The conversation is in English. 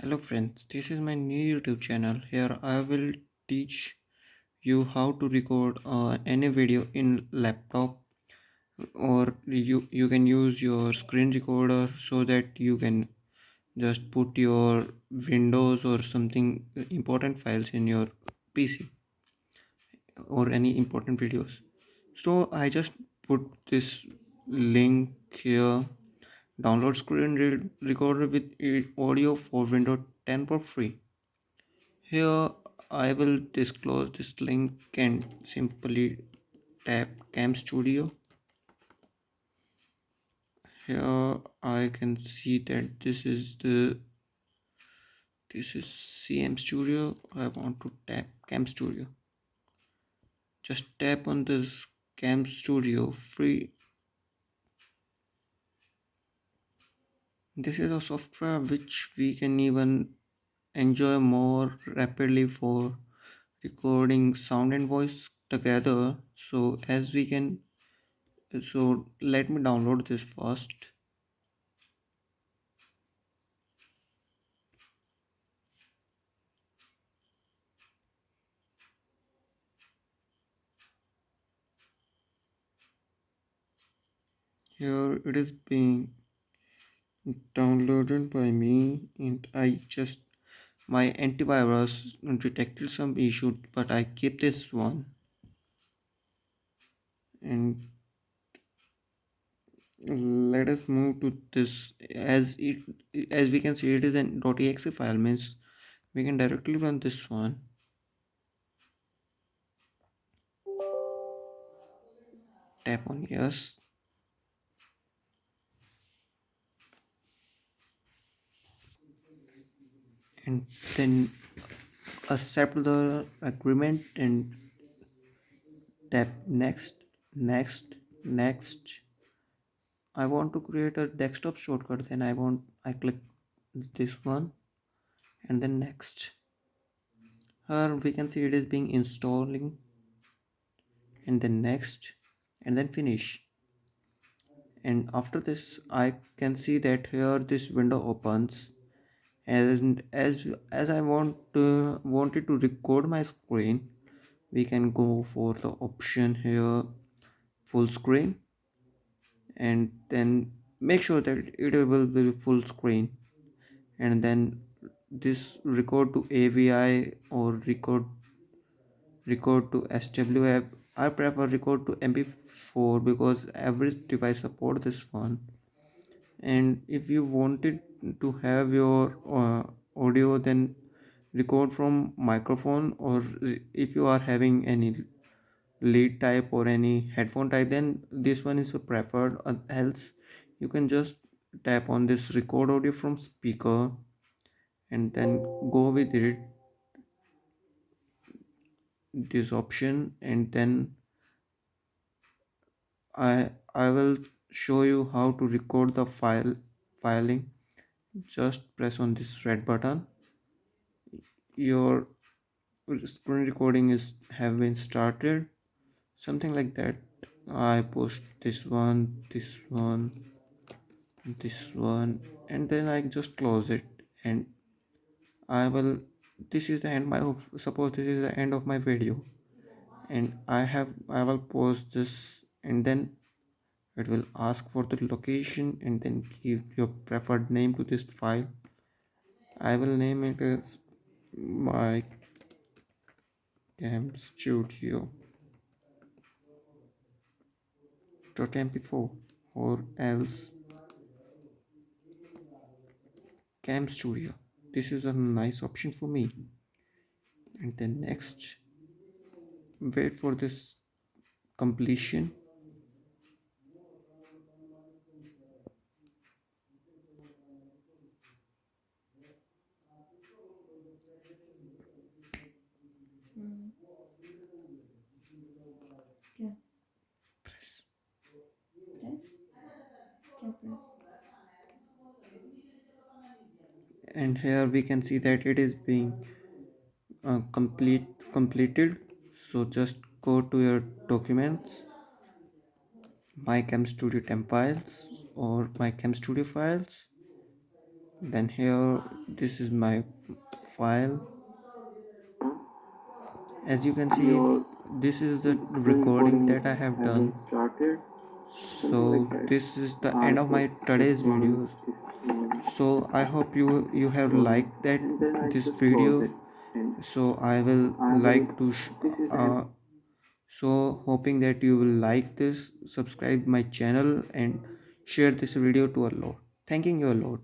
Hello friends, this is my new YouTube channel. Here I will teach you how to record any video in laptop, or you can use your screen recorder so that you can just put your windows or something important files in your PC or any important videos. So I just put this link here. Download recorder with audio for Windows 10 for free. Here I will disclose this link and simply tap Cam Studio. Here I can see that this is CM Studio. I want to tap Cam Studio. Just tap on this Cam Studio free. This is a software which we can even enjoy more rapidly for recording sound and voice together. So let me download this first. Here it is being downloaded by me, and I just my antivirus detected some issue, but I keep this one. And let us move to this. As we can see, it is an .exe file, means we can directly run this one. Tap on yes, and then accept the agreement and tap next. I want to create a desktop shortcut, then I click this one and then next. Here we can see it is being installing, and then next, and then finish. And after this I can see that here this window opens, and as I wanted to record my screen, we can go for the option here, full screen, and then make sure that it will be full screen, and then this record to AVI or record to SWF. I prefer record to MP4 because every device support this one. And if you wanted to have your audio, then record from microphone, or if you are having any lead type or any headphone type, then this one is preferred. Else you can just tap on this record audio from speaker and then go with it, this option, and then I will show you how to record the filing. Just press on this red button. Your screen recording is have been started, something like that. I push this one, and then I just close it, and I will this is the end my suppose this is the end of my video, and I will post this, and then it will ask for the location, and then give your preferred name to this file. I will name it as my cam studio .mp4, or else cam studio. This is a nice option for me. And then next, wait for this completion. क्या Press. Press क्या press And here we can see that it is being completed. So just go to your documents, my cam studio temp files or my cam studio files, Then here, this is my file. As you can see, this is the recording that I have done. So this is the end of my today's videos. So I hope you have liked that this video. So I will like to uh, so hoping that you will like this, subscribe my channel and share this video to a lot. Thanking you a lot.